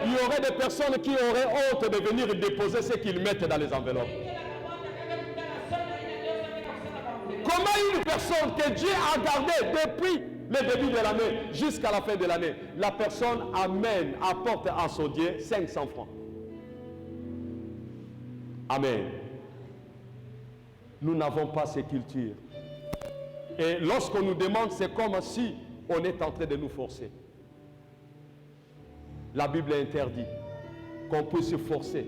il y aurait des personnes qui auraient honte de venir déposer ce qu'ils mettent dans les enveloppes. Comment une personne que Dieu a gardée depuis le début de l'année jusqu'à la fin de l'année, la personne apporte à son Dieu 500 francs. Amen. Nous n'avons pas ces cultures. Et lorsqu'on nous demande, c'est comme si on est en train de nous forcer. La Bible interdit qu'on puisse se forcer,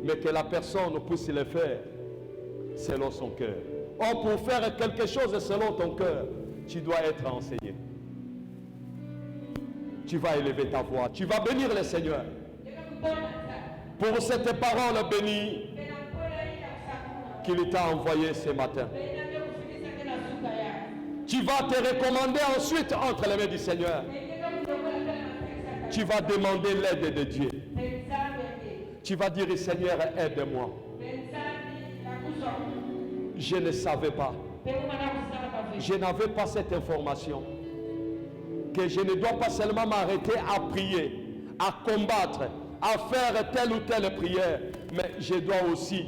mais que la personne puisse le faire selon son cœur. Or, pour faire quelque chose selon ton cœur, tu dois être enseigné. Tu vas élever ta voix, tu vas bénir le Seigneur. Pour cette parole bénie qu'il t'a envoyée ce matin. Tu vas te recommander ensuite entre les mains du Seigneur. Tu vas demander l'aide de Dieu. Tu vas dire, Seigneur, aide-moi. Je ne savais pas. Je n'avais pas cette information. Que je ne dois pas seulement m'arrêter à prier, à combattre, à faire telle ou telle prière, mais je dois aussi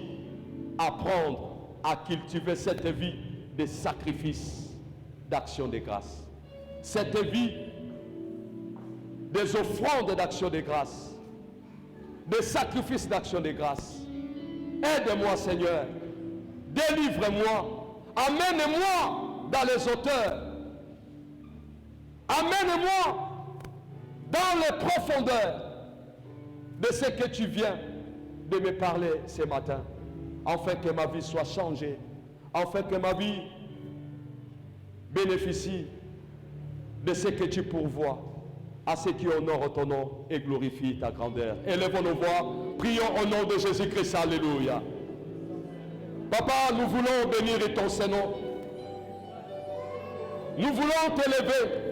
apprendre à cultiver cette vie de sacrifice, d'action de grâce. Cette vie des offrandes d'action de grâce, des sacrifices d'action de grâce. Aide-moi, Seigneur. Délivre-moi. Amène-moi dans les hauteurs. Amène-moi dans les profondeurs de ce que tu viens de me parler ce matin, afin que ma vie soit changée, afin que ma vie bénéficie de ce que tu pourvois à ceux qui honorent ton nom et glorifient ta grandeur. Élevons nos voix, prions au nom de Jésus-Christ. Alléluia. Papa, nous voulons bénir ton Saint-Nom. Nous voulons t'élever.